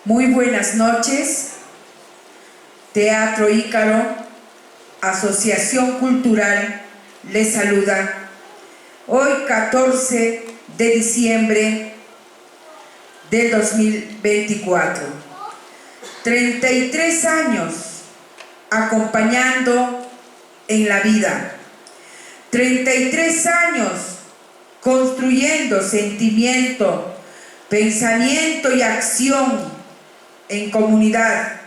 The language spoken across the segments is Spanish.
Muy buenas noches. Teatro Ícaro, Asociación Cultural, les saluda. Hoy 14 de diciembre del 2024. 33 años acompañando en la vida. 33 años construyendo sentimiento, pensamiento y acción en comunidad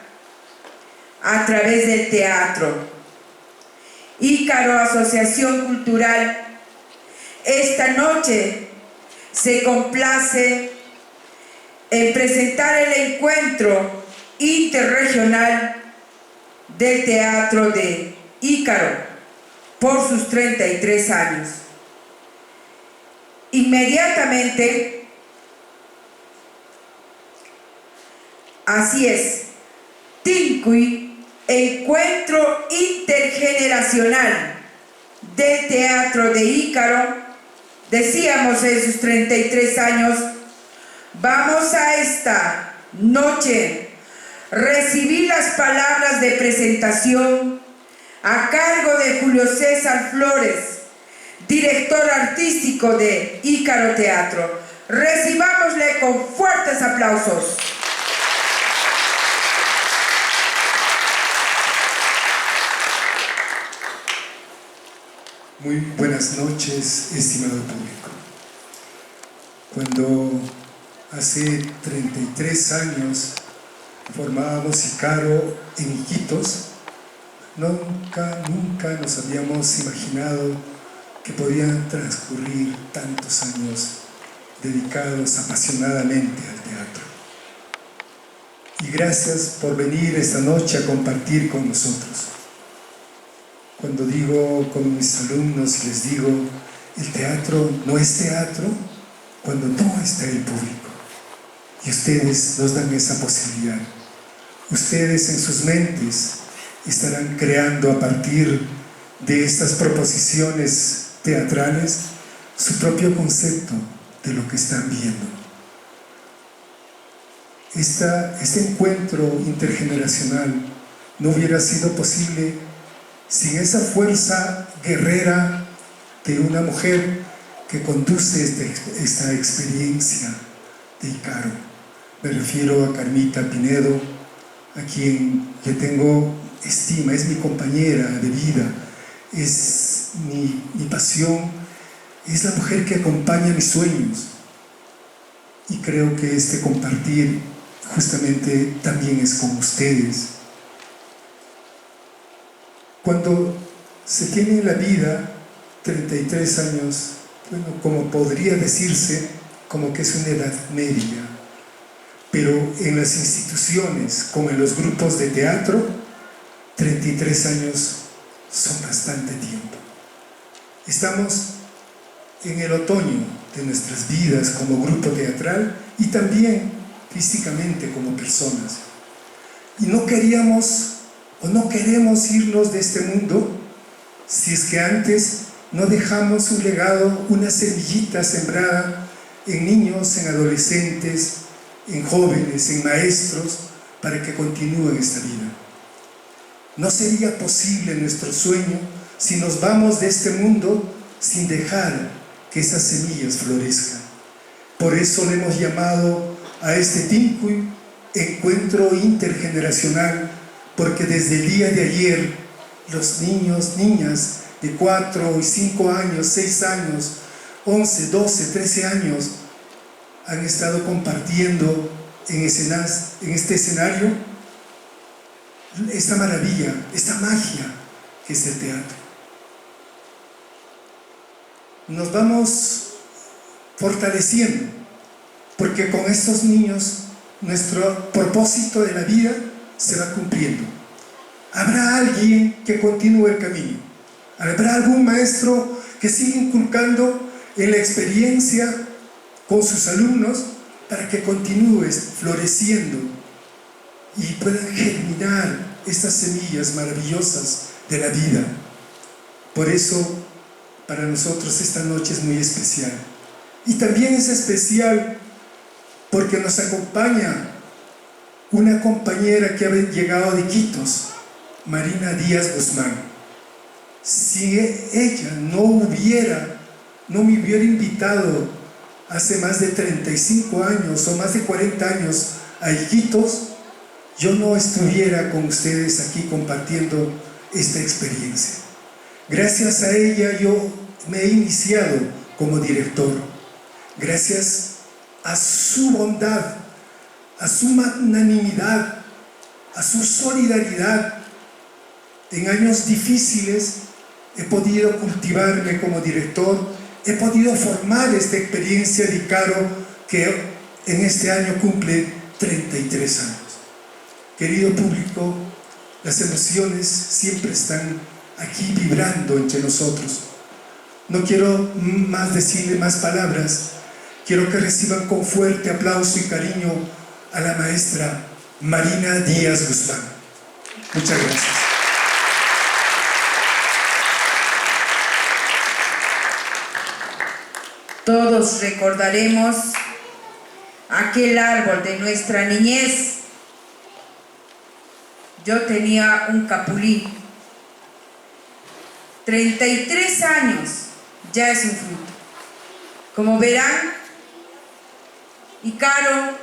a través del teatro. Ícaro Asociación Cultural esta noche se complace en presentar el encuentro interregional del Teatro de Ícaro por sus 33 años. Inmediatamente, así es, Tincuy, encuentro intergeneracional del Teatro de Ícaro, decíamos en sus 33 años, vamos a esta noche recibir las palabras de presentación a cargo de Julio César Flores, director artístico de Ícaro Teatro. Recibámosle con fuertes aplausos. Muy buenas noches, estimado público. Cuando hace 33 años formábamos Ícaro en Iquitos, nunca nos habíamos imaginado que podían transcurrir tantos años dedicados apasionadamente al teatro. Y gracias por venir esta noche a compartir con nosotros. Cuando digo con mis alumnos y les digo, el teatro no es teatro cuando no está el público. Y ustedes nos dan esa posibilidad. Ustedes en sus mentes estarán creando a partir de estas proposiciones teatrales su propio concepto de lo que están viendo. Este encuentro intergeneracional no hubiera sido posible sin esa fuerza guerrera de una mujer que conduce esta experiencia de Ícaro. Me refiero a Carmita Pinedo, a quien le tengo estima, es mi compañera de vida, es mi pasión, es la mujer que acompaña mis sueños. Y creo que este compartir justamente también es con ustedes. Cuando se tiene en la vida 33 años, bueno, como podría decirse, como que es una edad media, pero en las instituciones, como en los grupos de teatro, 33 años son bastante tiempo. Estamos en el otoño de nuestras vidas como grupo teatral y también físicamente como personas. Y no queríamos o no queremos irnos de este mundo si es que antes no dejamos un legado, una semillita sembrada en niños, en adolescentes, en jóvenes, en maestros, para que continúen esta vida. No sería posible nuestro sueño si nos vamos de este mundo sin dejar que esas semillas florezcan. Por eso le hemos llamado a este Tincuy encuentro intergeneracional, porque desde el día de ayer los niños, niñas de 4 y 5 años, 6 años, 11, 12, 13 años han estado compartiendo en este escenario esta maravilla, esta magia que es el teatro. Nos vamos fortaleciendo, porque con estos niños nuestro propósito de la vida se va cumpliendo. Habrá alguien que continúe el camino, habrá algún maestro que siga inculcando en la experiencia con sus alumnos para que continúe floreciendo y puedan germinar estas semillas maravillosas de la vida. Por eso, para nosotros esta noche es muy especial. Y también es especial porque nos acompaña una compañera que había llegado de Iquitos, Marina Díaz Guzmán. Si ella no me hubiera invitado hace más de 35 años o más de 40 años a Iquitos, yo no estuviera con ustedes aquí compartiendo esta experiencia. Gracias a ella yo me he iniciado como director. Gracias a su bondad, a su magnanimidad, a su solidaridad, en años difíciles he podido cultivarme como director, he podido formar esta experiencia de Icaro que en este año cumple 33 años. Querido público, las emociones siempre están aquí vibrando entre nosotros. No quiero más decirle más palabras. Quiero que reciban con fuerte aplauso y cariño a la maestra Marina Díaz Guzmán. Muchas gracias. Todos recordaremos aquel árbol de nuestra niñez. Yo tenía un capulí. 33 años ya es un fruto. Como verán, Icaro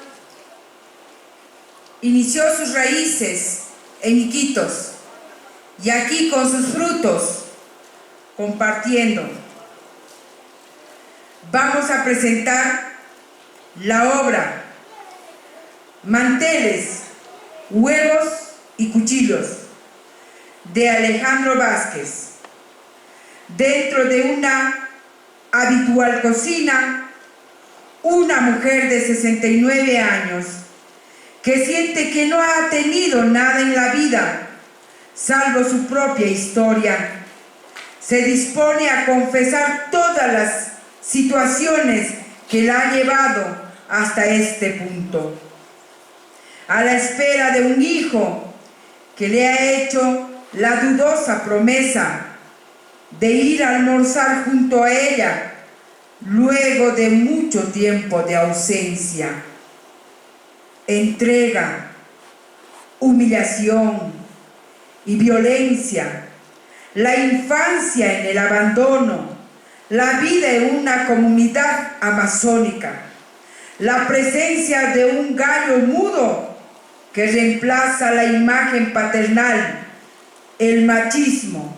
inició sus raíces en Iquitos y aquí con sus frutos compartiendo. Vamos a presentar la obra Manteles, Huevos y Cuchillos de Alejandro Vázquez. Dentro de una habitual cocina, una mujer de 69 años que siente que no ha tenido nada en la vida, salvo su propia historia, se dispone a confesar todas las situaciones que la ha llevado hasta este punto. A la espera de un hijo que le ha hecho la dudosa promesa de ir a almorzar junto a ella luego de mucho tiempo de ausencia. Entrega, humillación y violencia, la infancia en el abandono, la vida en una comunidad amazónica, la presencia de un gallo mudo que reemplaza la imagen paternal, el machismo,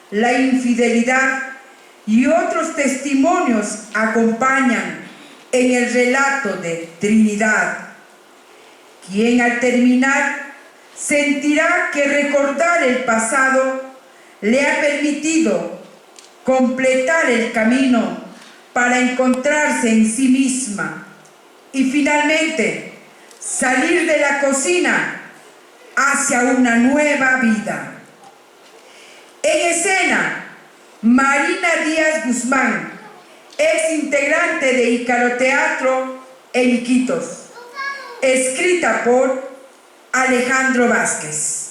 la infidelidad y otros testimonios acompañan en el relato de Trinidad, quien al terminar sentirá que recordar el pasado le ha permitido completar el camino para encontrarse en sí misma y finalmente salir de la cocina hacia una nueva vida. En escena, Marina Díaz Guzmán, ex integrante de Icaro Teatro en Iquitos, escrita por Alejandro Vázquez.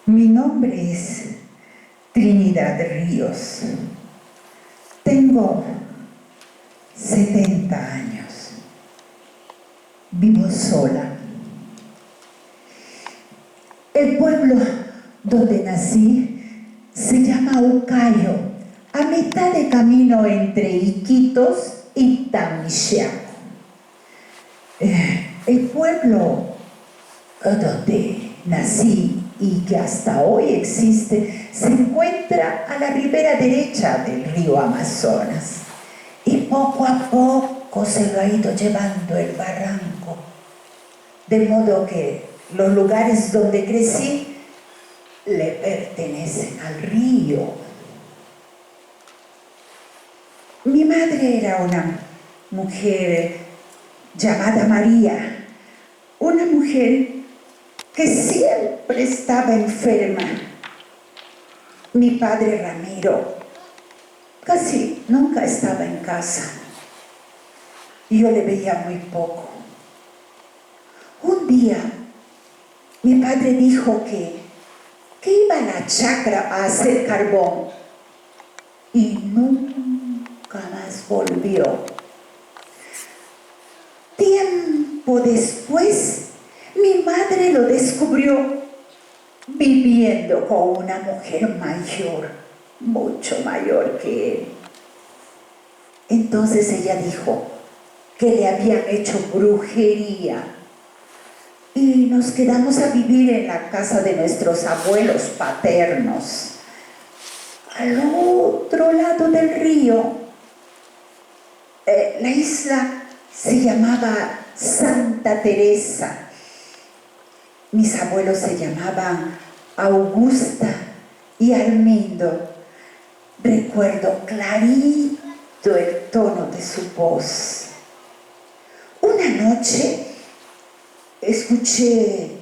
Mi nombre es Trinidad Ríos. Tengo 70 años. Vivo sola. El pueblo donde nací se llama Ucayo, a mitad de camino entre Iquitos y Tamixiaco. El pueblo donde nací y que hasta hoy existe, se encuentra a la ribera derecha del río Amazonas. Y poco a poco se lo ha ido llevando el barranco. De modo que los lugares donde crecí le pertenecen al río. Mi madre era una mujer llamada María, una mujer que siempre estaba enferma. Mi padre Ramiro casi nunca estaba en casa. Yo le veía muy poco. Un día, mi padre dijo que iba a la chacra a hacer carbón y nunca más volvió. Tiempo después, mi madre lo descubrió viviendo con una mujer mayor, mucho mayor que él. Entonces ella dijo que le habían hecho brujería y nos quedamos a vivir en la casa de nuestros abuelos paternos, al otro lado del río. La isla se llamaba Santa Teresa. Mis abuelos se llamaban Augusta y Armindo. Recuerdo clarito el tono de su voz. Una noche escuché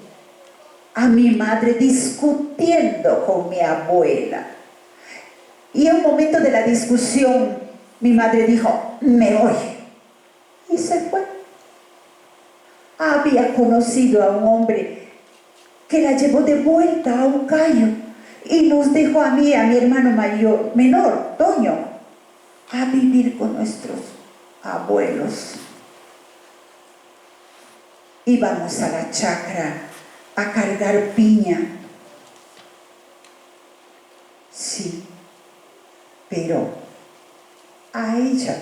a mi madre discutiendo con mi abuela. Y en un momento de la discusión, mi madre dijo: "Me voy". Y se fue. Había conocido a un hombre que la llevó de vuelta a Ucayo y nos dejó a mí y a mi hermano menor, Toño, a vivir con nuestros abuelos. Íbamos a la chacra a cargar piña. Sí, pero a ella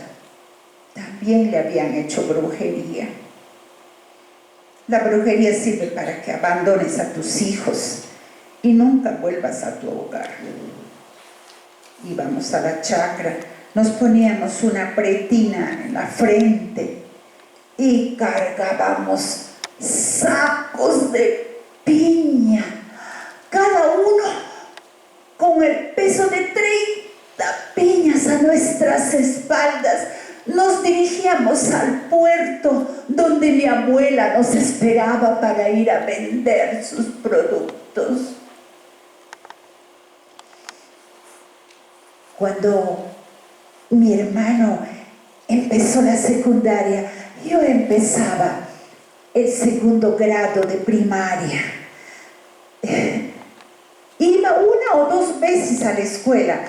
también le habían hecho brujería. La brujería sirve para que abandones a tus hijos y nunca vuelvas a tu hogar. Íbamos a la chacra, nos poníamos una pretina en la frente y cargábamos sacos de piña, cada uno con el peso de 30 piñas a nuestras espaldas. Nos dirigíamos al puerto donde mi abuela nos esperaba para ir a vender sus productos. Cuando mi hermano empezó la secundaria, yo empezaba el segundo grado de primaria. Iba 1 o 2 veces a la escuela.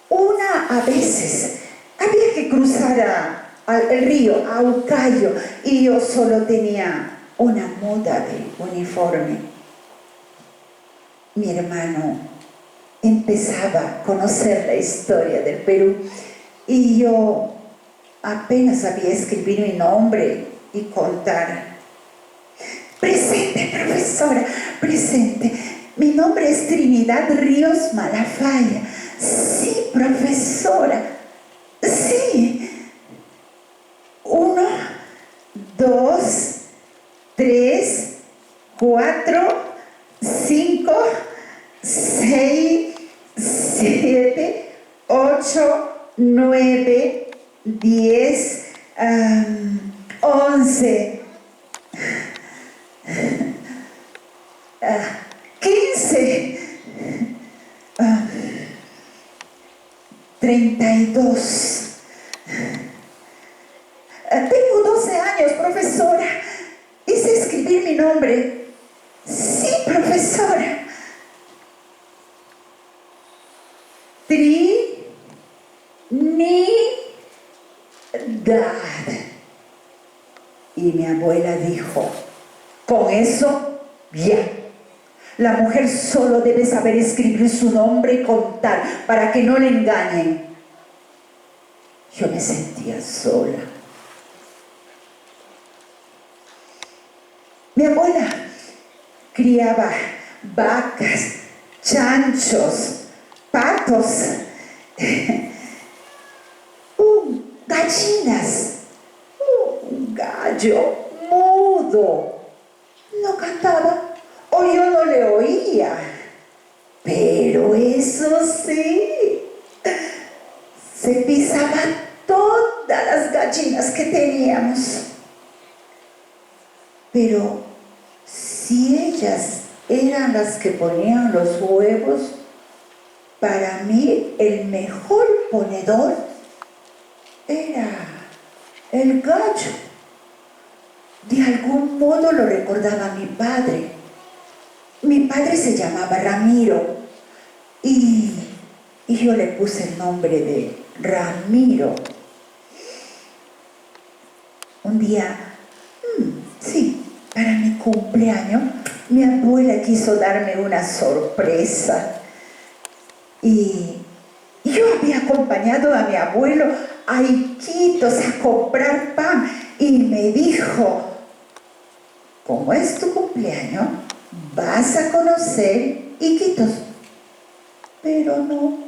Una a veces. Había que cruzar el río, a Ucayo, y yo solo tenía una muda de uniforme. Mi hermano empezaba a conocer la historia del Perú y yo apenas sabía escribir mi nombre y contar. Presente, profesora, presente. Mi nombre es Trinidad Ríos Malafaya. Sí, profesora. Sí. 1, 2, 3, 4, 5, 6, 7, 8, 9, 10, 11, 15, 32. Tengo 12 años, profesora. Y sé escribir mi nombre. Sí, profesora. Trinidad. Y mi abuela dijo, con eso, ya. La mujer solo debe saber escribir su nombre y contar para que no le engañen. Yo me sentía sola. Mi abuela criaba vacas, chanchos, patos, gallinas, un gallo mudo. No cantaba o yo no le oía, pero eso sí, se pisaba todas las gallinas que teníamos. Pero si ellas eran las que ponían los huevos, para mí el mejor ponedor era el gallo. De algún modo lo recordaba mi padre. Mi padre se llamaba Ramiro y yo le puse el nombre de Ramiro. Un día, sí, para mi cumpleaños, mi abuela quiso darme una sorpresa. Y yo había acompañado a mi abuelo a Iquitos a comprar pan y me dijo, como es tu cumpleaños, vas a conocer Iquitos. Pero no,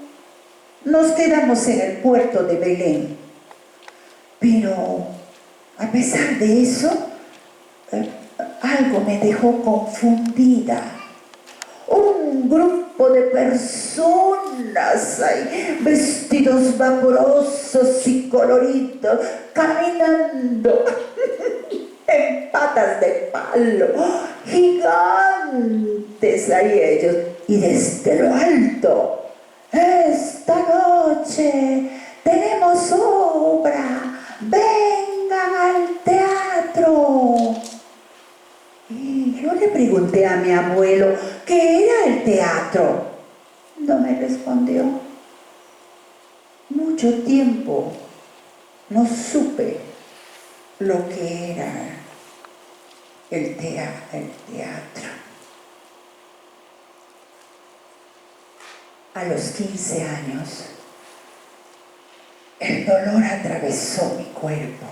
nos quedamos en el puerto de Belén. Pero a pesar de eso, algo me dejó confundida. Un grupo de personas ahí, vestidos vaporosos y coloridos, caminando en patas de palo, gigantes ahí ellos, y desde lo alto, esta noche tenemos obra, vengan al teatro. Y yo le pregunté a mi abuelo qué era el teatro. No me respondió. Mucho tiempo no supe lo que era el teatro. A los 15 años, el dolor atravesó mi cuerpo.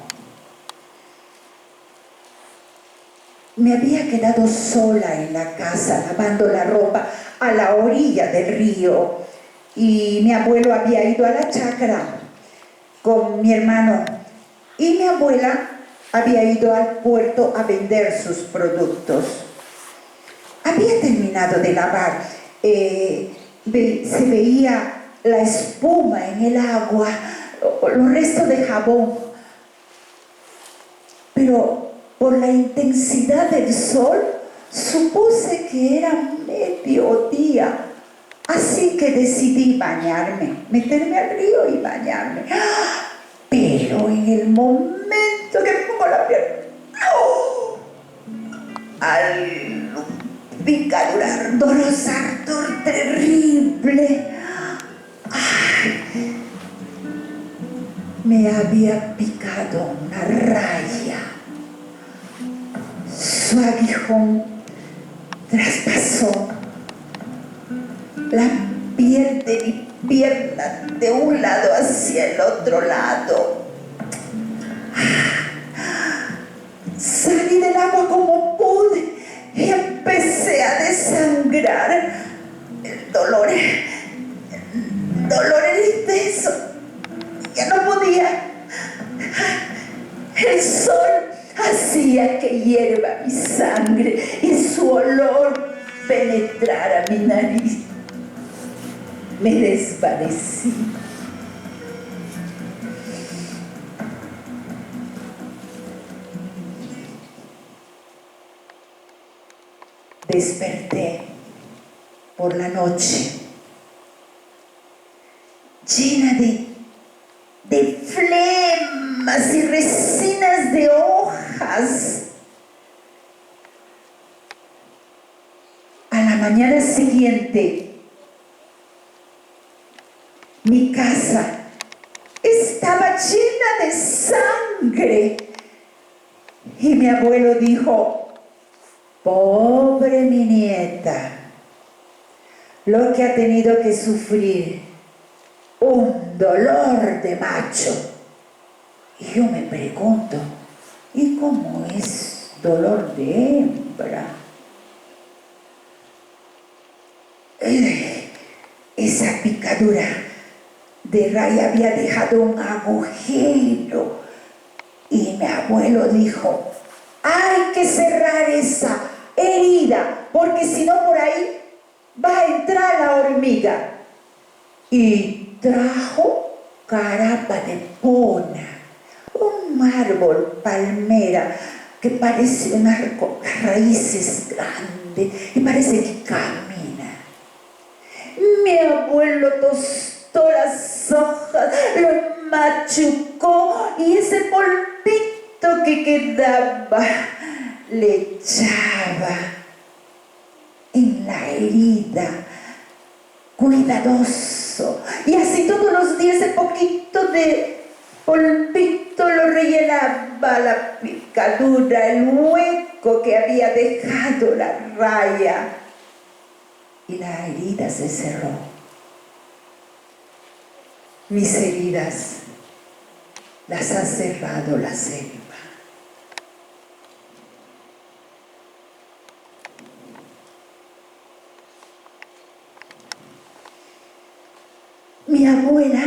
Me había quedado sola en la casa lavando la ropa a la orilla del río y mi abuelo había ido a la chacra con mi hermano y mi abuela había ido al puerto a vender sus productos. Había terminado de lavar. Se veía la espuma en el agua, los restos de jabón. Pero por la intensidad del sol, supuse que era mediodía. Así que decidí bañarme, meterme al río y bañarme. Pero en el momento que pongo la pierna, ¡oh! Al picadura ardorosa, ardor terrible. ¡Ay! Me había picado una raya. Su aguijón traspasó la piel de mi pierna de un lado hacia el otro lado. Salí del agua como pude y empecé a desangrar. El dolor era intenso. Ya no podía. El sol hacía que hierva mi sangre y su olor penetrara mi nariz. Me desvanecí. Desperté por la noche, llena de flemas y resinas de hojas. A la mañana siguiente, mi casa estaba llena de sangre. Y mi abuelo dijo: pobre mi nieta, lo que ha tenido que sufrir, un dolor de macho. Y yo me pregunto, ¿y cómo es dolor de hembra? Esa picadura de raya había dejado un agujero. Y mi abuelo dijo: hay que cerrar esa herida, porque si no por ahí va a entrar la hormiga. Y trajo carapa de pona, un árbol palmera que parece unas raíces grandes y parece que camina. Mi abuelo tostó las hojas, lo machucó y ese polvito que quedaba le echaba en la herida, cuidadoso. Y así todos los días ese poquito de polvito lo rellenaba la picadura, el hueco que había dejado la raya. Y la herida se cerró. Mis heridas las ha cerrado la selva. Mi abuela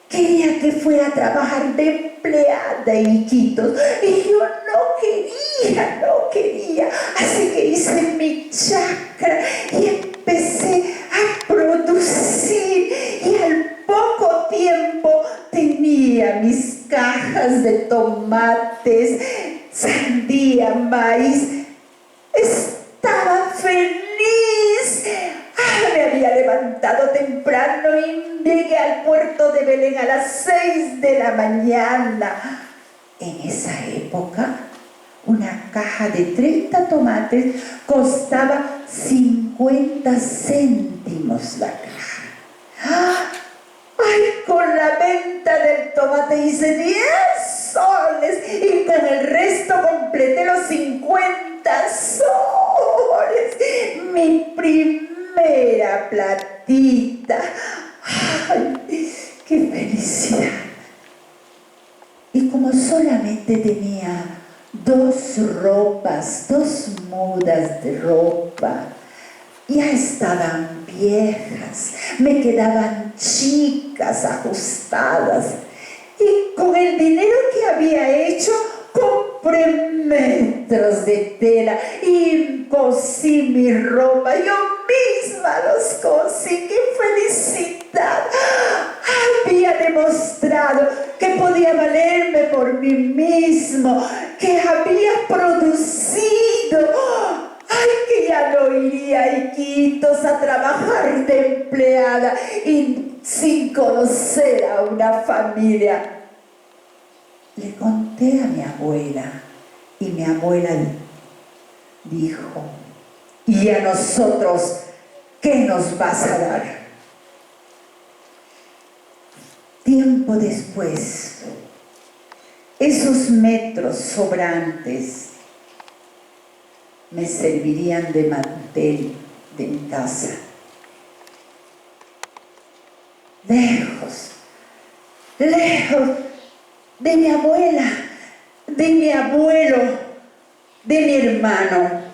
quería que fuera a trabajar de empleada en Iquitos y yo no quería. Así que hice mi chacra y empecé a producir y al poco tiempo tenía mis cajas de tomates, sandía, maíz. Estaba feliz. Me había levantado temprano y llegué al puerto de Belén a las 6 de la mañana. En esa época, una caja de 30 tomates costaba 50 céntimos la caja. ¡Ay! Con la venta del tomate hice 10 soles y con el resto completé los 50 soles. Mi primera platita. ¡Ay! ¡Qué felicidad! Y como solamente tenía 2 ropas, 2 mudas de ropa, ya estaban viejas, me quedaban chicas, ajustadas. Y con el dinero que había hecho, compré metros de tela y cosí mi ropa. Yo misma los cosí. ¡Qué felicidad! Había demostrado que podía valerme por mí mismo, que había producido. ¡Ay, que ya no iría a Iquitos a trabajar de empleada y sin conocer a una familia! Le conté a mi abuela y mi abuela dijo: ¿y a nosotros qué nos vas a dar? Tiempo después, esos metros sobrantes me servirían de mantel de mi casa. Lejos, lejos de mi abuela, de mi abuelo, de mi hermano.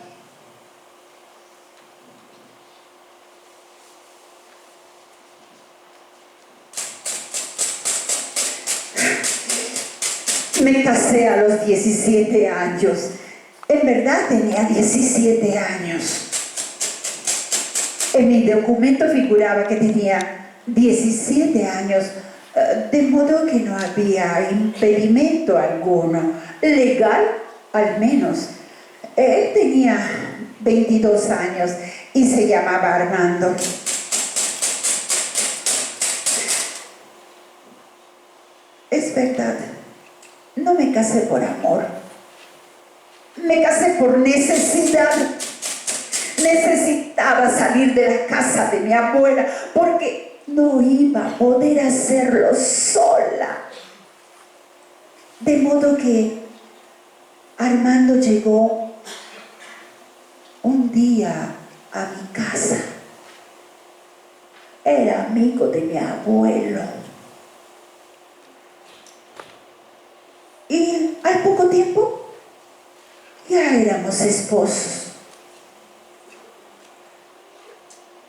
Me casé a los 17 años. En verdad tenía 17 años. En mi documento figuraba que tenía 17 años, de modo que no había impedimento alguno, legal al menos. Él tenía 22 años y se llamaba Armando. Es verdad, no me casé por amor. Me casé por necesidad. Necesitaba salir de la casa de mi abuela porque no iba a poder hacerlo sola. De modo que Armando llegó un día a mi casa. Era amigo de mi abuelo. Y al poco tiempo ya éramos esposos.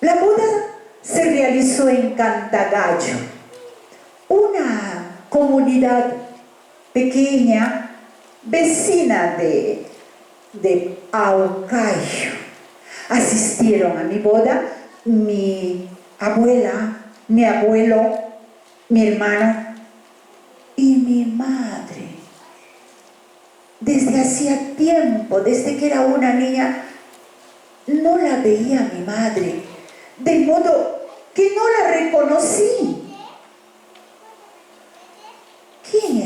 La boda se realizó en Cantagallo, una comunidad pequeña, vecina de Aucayo. Asistieron a mi boda mi abuela, mi abuelo, mi hermano y mi madre. Desde hacía tiempo, desde que era una niña, no la veía mi madre, de modo que no la reconocí. ¿Quién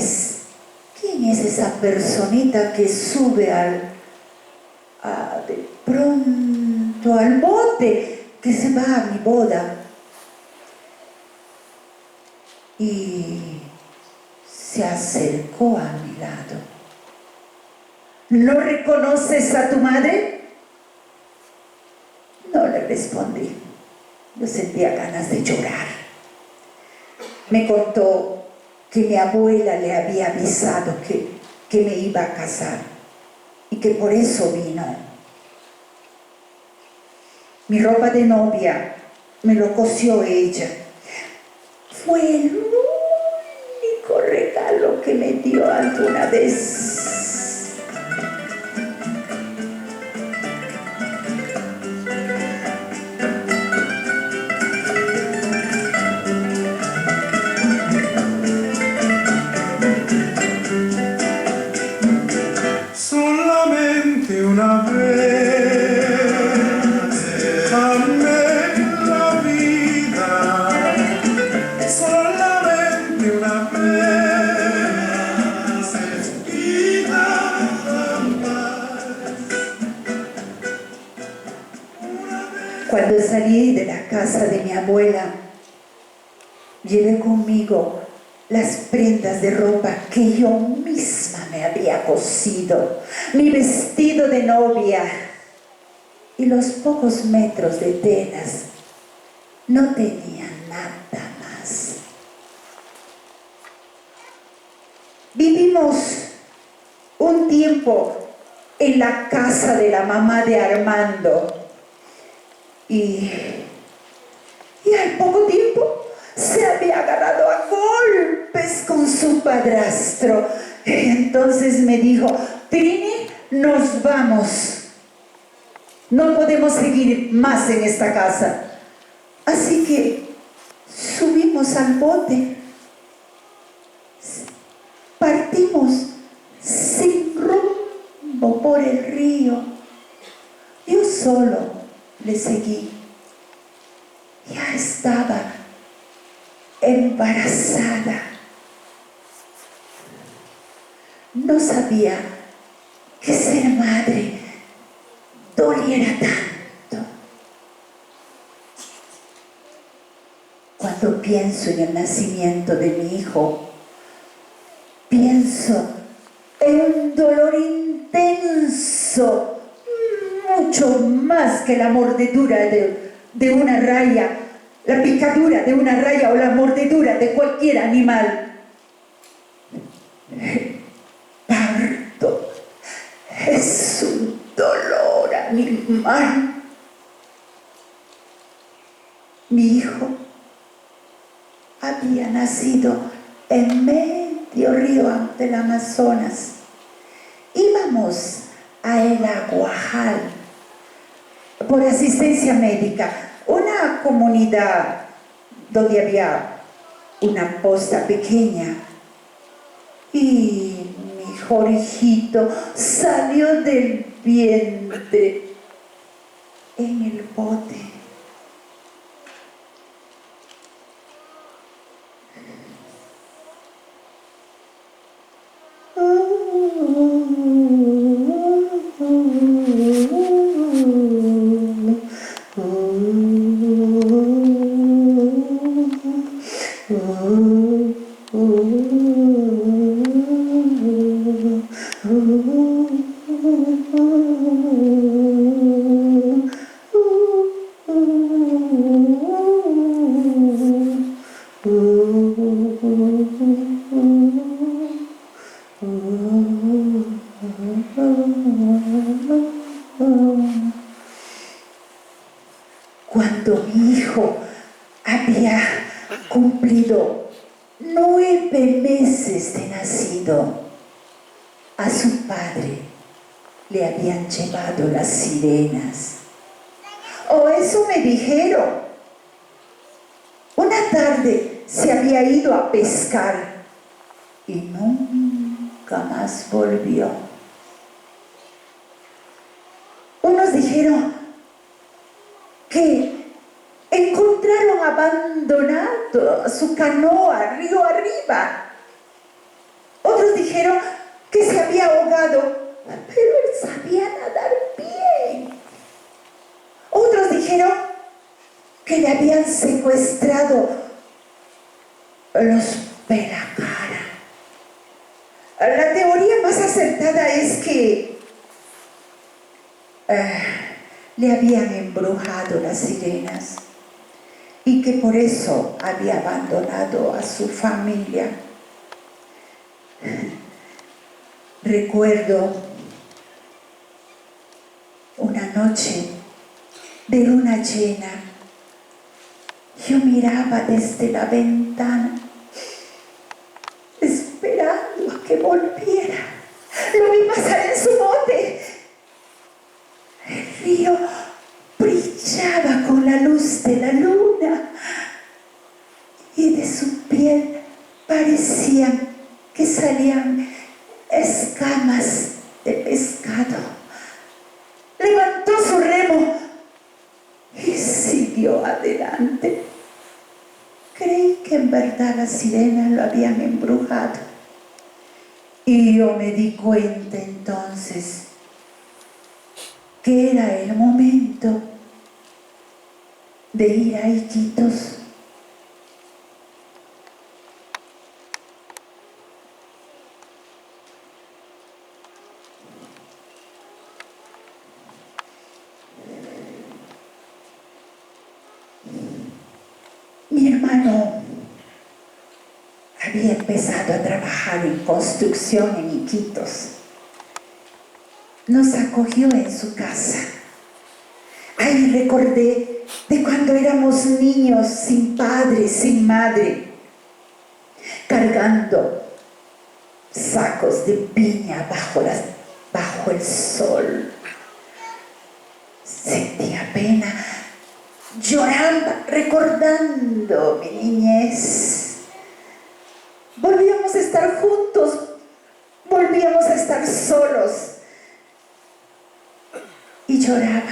es esa personita que sube de pronto al bote que se va a mi boda? Y se acercó a mi lado. ¿No reconoces a tu madre? No le respondí. Yo sentía ganas de llorar. Me contó que mi abuela le había avisado que me iba a casar y que por eso vino. Mi ropa de novia me lo cosió ella. Fue el único regalo que me dio alguna vez. Solamente una vez amé la vida, solamente una vez y nada más. Cuando salí de la casa de mi abuela, llevé conmigo las prendas de ropa que yo misma me había cosido, mi vestido de novia y los pocos metros de telas. No tenía nada más. Vivimos un tiempo en la casa de la mamá de Armando y al poco tiempo se había agarrado a golpes vez con su padrastro. Entonces me dijo: Trini, nos vamos. No podemos seguir más en esta casa. Así que subimos al bote. Partimos sin rumbo por el río. Yo solo le seguí. Ya estaba embarazada. No sabía que ser madre doliera tanto. Cuando pienso en el nacimiento de mi hijo, pienso en un dolor intenso, mucho más que la mordedura de una raya, la picadura de una raya o la mordedura de cualquier animal. El parto es un dolor animal. Mi hijo había nacido en medio río del Amazonas. Íbamos a El Aguajal por asistencia médica, una comunidad donde había una posta pequeña, y mi Jorgito salió del vientre en el bote. Cuando mi hijo había cumplido 9 meses de nacido, a su padre le habían llevado las sirenas. O eso me dijeron. Una tarde se había ido a pescar y nunca más volvió. Unos dijeron que encontraron abandonado su canoa río arriba. Otros dijeron que se había ahogado, pero él sabía nadar bien. Otros dijeron que le habían secuestrado los Pelacara. La teoría más acertada es que le habían embrujado las sirenas y que por eso había abandonado a su familia. Recuerdo una noche de luna llena. Yo miraba desde la ventana, esperando a que volviera. Lo vi pasar en su bote. El río brillaba con la luz de la luna y de su piel parecían que salían escamas de pescado. Levantó su remo y siguió adelante. Creí que en verdad las sirenas lo habían embrujado. Y yo me di cuenta entonces que era el momento de ir a Iquitos. Mi hermano había empezado a trabajar en construcción en Iquitos. Nos acogió en su casa. Ahí recordé de cuando éramos niños, sin padre, sin madre. cargando sacos de piña bajo el sol. Sentía pena, lloraba recordando mi niñez. Volvíamos a estar juntos, volvíamos a estar solos. Y lloraba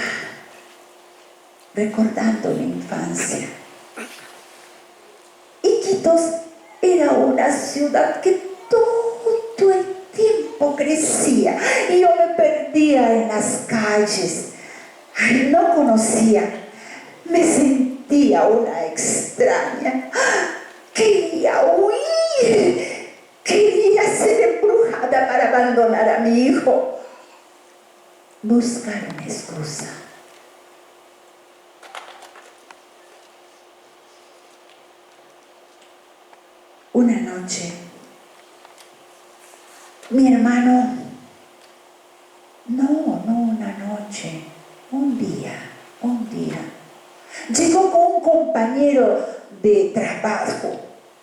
recordando mi infancia. Iquitos era una ciudad que todo el tiempo crecía y yo me perdía en las calles. Ay, no conocía, me sentía una extraña. Quería huir, quería ser embrujada para abandonar a mi hijo. Buscar una excusa. Una noche, mi hermano, no una noche, un día, llegó con un compañero de trabajo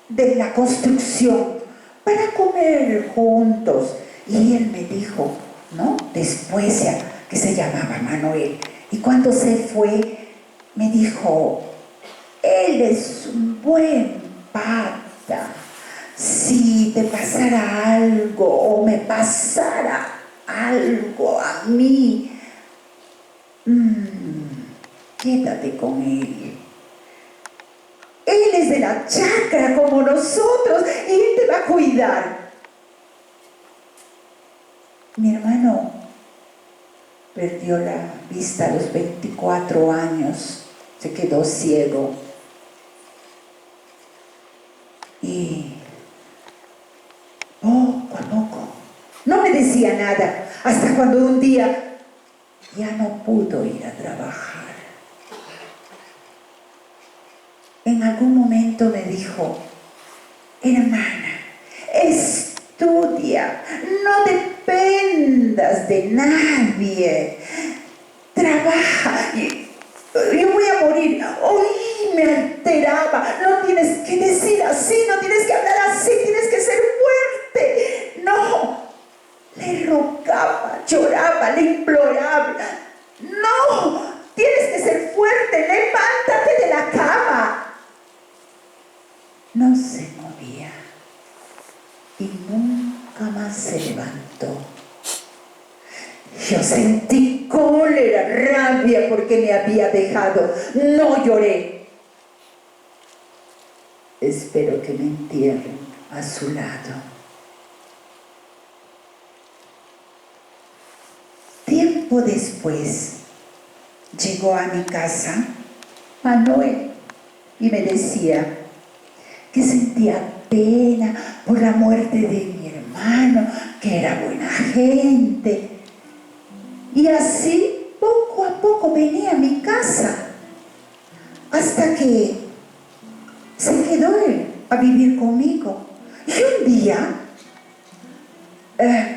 de la construcción para comer juntos y él me dijo, ¿no? Después ya, que se llamaba Manuel, y cuando se fue me dijo, él es un buen pata. Si te pasara algo o me pasara algo a mí, quédate con él. Él es de la chacra como nosotros y él te va a cuidar. Mi hermano perdió la vista a los 24 años, se quedó ciego. Y poco a poco, no me decía nada, hasta cuando un día ya no pudo ir a trabajar. En algún momento me dijo, hermana, estudia, no dependas de nadie, trabaja, yo voy a morir. Hoy me alteraba, no tienes que decir así, no tienes que hablar así, tienes que ser fuerte. No, le rogaba, lloraba, le imploraba. No, tienes que ser fuerte, levántate de la cama. No se movía y nunca más se levantó. Yo sentí cólera, rabia porque me había dejado. No lloré. Espero que me entierren a su lado. Tiempo después llegó a mi casa Manuel y me decía que sentía pena por la muerte de mi hermano, que era buena gente. Y así, poco a poco venía a mi casa, hasta que se quedó él a vivir conmigo. Y un día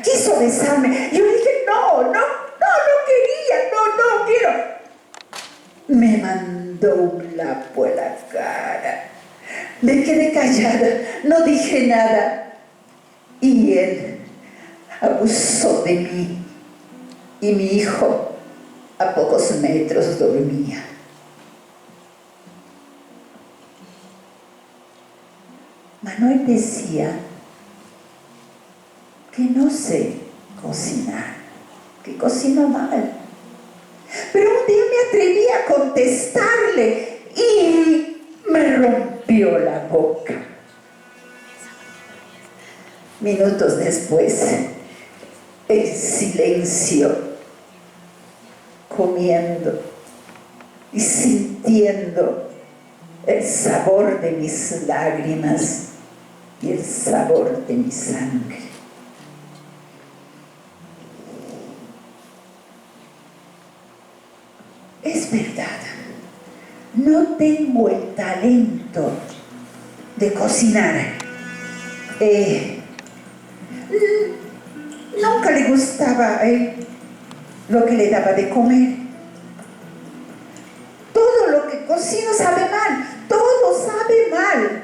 quiso besarme. Yo dije, no quería, no quiero. Me mandó un lapo a la cara. Me quedé callada, no dije nada. Y él abusó de mí. Y mi hijo a pocos metros dormía. Manuel decía que no sé cocinar, que cocino mal. Pero un día me atreví a contestarle y me rompió la boca. Minutos después, en silencio, comiendo y sintiendo el sabor de mis lágrimas y el sabor de mi sangre. Es verdad, no tengo el talento de cocinar. Nunca le gustaba lo que le daba de comer. Todo lo que cocino sabe mal, todo sabe mal.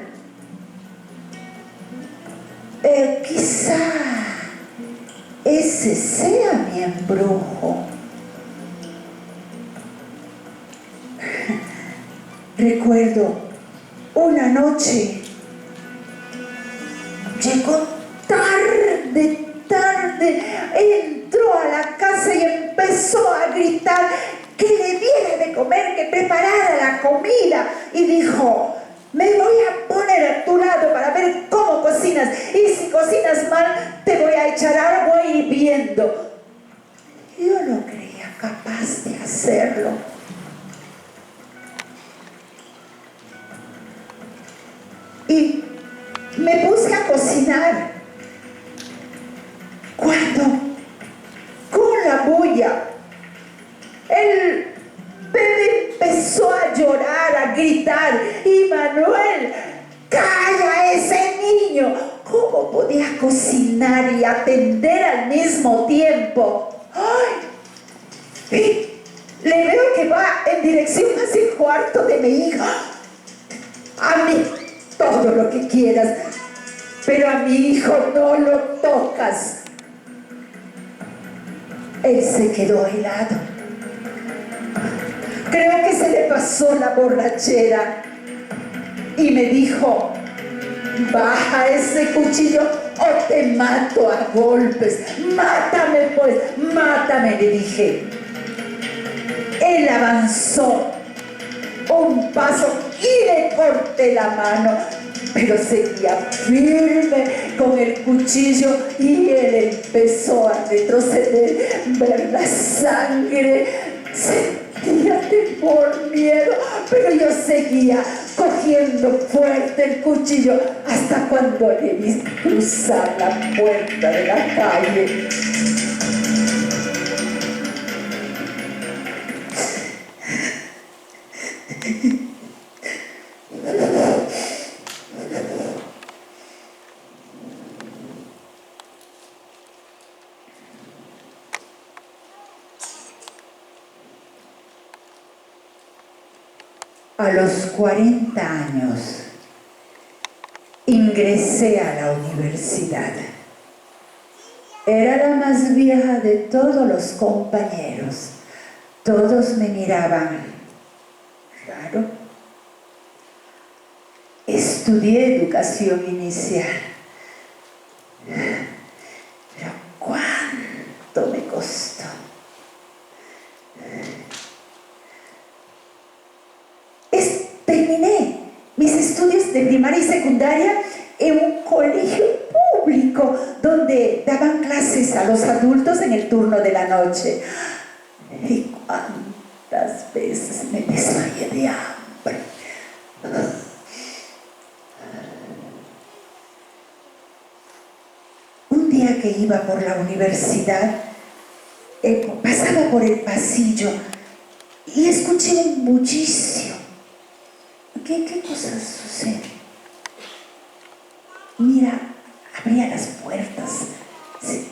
Quizá ese sea mi embrujo. Recuerdo una noche, llegó tarde, entró a la casa y empezó a gritar que le diera de comer, que preparara la comida, y dijo: me voy a poner a tu lado para ver cómo cocinas, y si cocinas mal te voy a echar agua hirviendo. Yo no creía capaz de hacerlo. Y me puse a cocinar cuando, con la bulla, el bebé empezó a llorar, a gritar, y Manuel: ¡calla a ese niño! ¿Cómo podía cocinar y atender al mismo tiempo? ¡Ay! Y le veo que va en dirección hacia el cuarto de mi hija. A mí todo lo que quieras, pero a mi hijo no lo tocas. Él se quedó helado. Creo que se le pasó la borrachera y me dijo: baja ese cuchillo o te mato a golpes. Mátame pues, mátame, le dije. Él avanzó un paso y le corté la mano, pero seguía firme con el cuchillo, y él empezó a retroceder, ver la sangre. Sentía temor, miedo, pero yo seguía cogiendo fuerte el cuchillo hasta cuando le vi cruzar la puerta de la calle. A los 40 años ingresé a la universidad. Era la más vieja de todos los compañeros. Todos me miraban raro. Estudié educación inicial. Pero ¿cuánto me costó? Terminé mis estudios de primaria y secundaria en un colegio público donde daban clases a los adultos en el turno de la noche. Y cuántas veces me desmayé de hambre. Un día que iba por la universidad, pasaba por el pasillo y escuché un bullicio. ¿Qué cosas suceden? Mira, abría las puertas. Sí.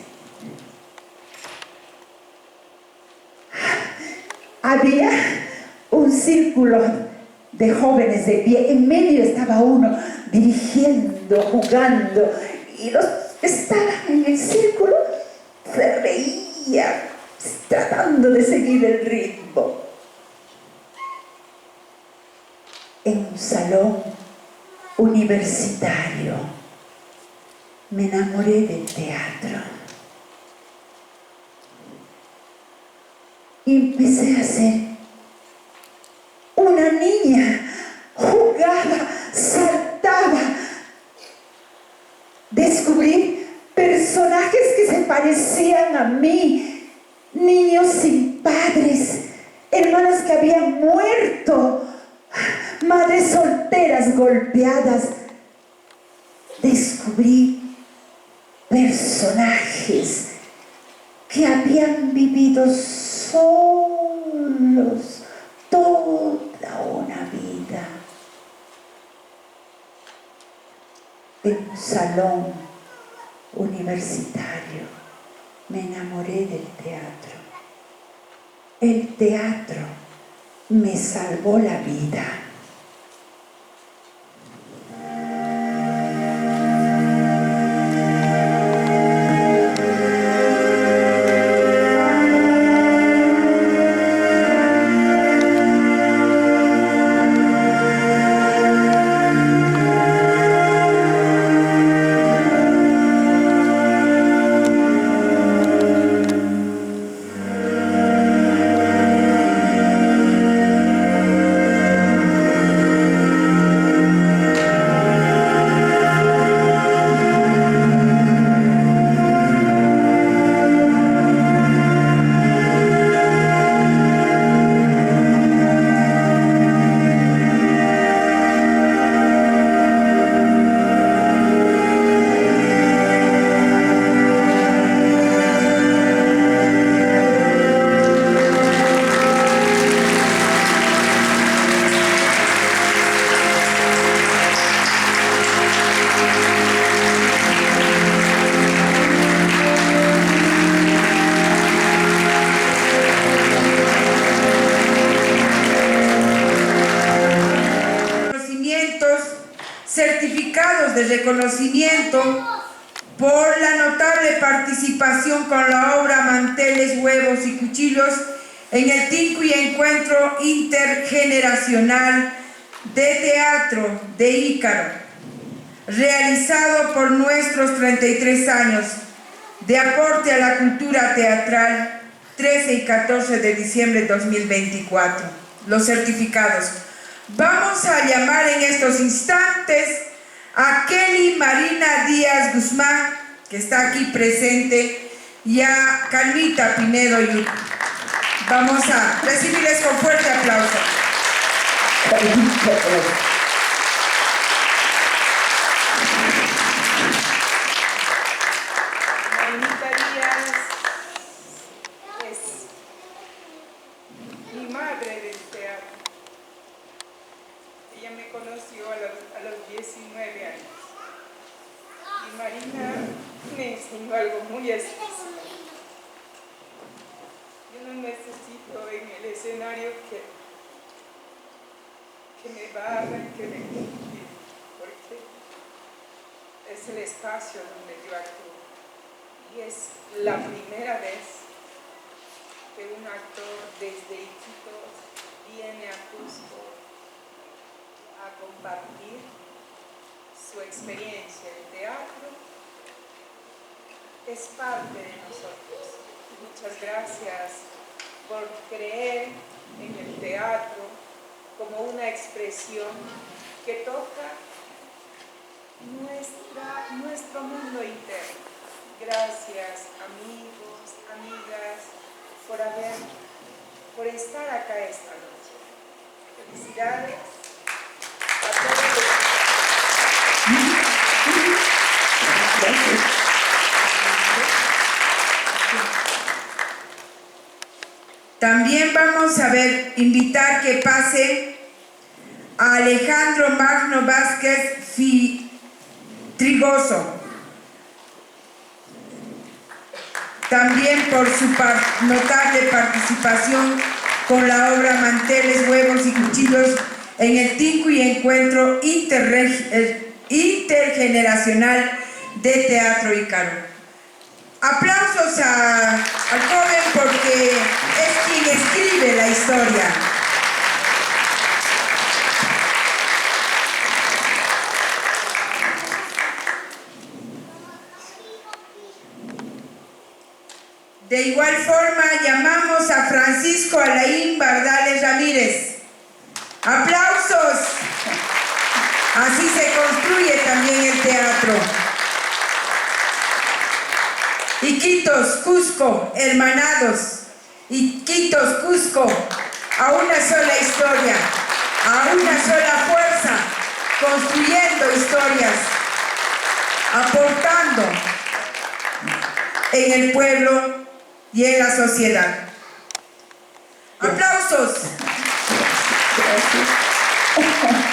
Había un círculo de jóvenes de pie. En medio estaba uno dirigiendo, jugando, y los que estaban en el círculo se reían, tratando de seguir el ritmo. En un salón universitario me enamoré del teatro y empecé a ser una niña. Jugaba, saltaba, descubrí personajes que se parecían a mí, niños sin padres, hermanos que habían muerto, madres solteras golpeadas. Descubrí personajes que habían vivido solos toda una vida. En un salón universitario me enamoré del teatro. El teatro me salvó la vida. de reconocimiento por la notable participación con la obra Manteles, Huevos y Cuchillos en el 5º Encuentro Intergeneracional de Teatro de Ícaro, realizado por nuestros 33 años de aporte a la cultura teatral, 13 y 14 de diciembre de 2024. Los certificados. Vamos a llamar en estos instantes a Kelly Marina Díaz Guzmán, que está aquí presente, y a Calmita Pinedo Yut. Vamos a recibirles con fuerte aplauso. Marinita Díaz es mi madre del teatro. Ella me conoció a los 19 años. Y Marina me enseñó algo muy especial. Yo no necesito en el escenario que me barren, que me limpien, porque es el espacio donde yo actúo. Y es la primera vez que un actor desde Iquitos viene a Cusco a compartir su experiencia en teatro. Es parte de nosotros. Muchas gracias por creer en el teatro como una expresión que toca nuestro mundo interno. Gracias, amigos, amigas, por estar acá esta noche. Felicidades a todos. También vamos a invitar que pase a Alejandro Magno Vázquez Trigoso, también por su notable participación con la obra Manteles, Huevos y Cuchillos en el 5º Encuentro Intergeneracional de Teatro Ícaro. Aplausos al joven porque es quien escribe la historia. De igual forma, llamamos a Francisco Alain Bardales Ramírez. ¡Aplausos! Así se construye también el teatro. Iquitos, Cusco, hermanados. Iquitos, Cusco, a una sola historia, a una sola fuerza, construyendo historias, aportando en el pueblo y en la sociedad. ¡Aplausos! Gracias.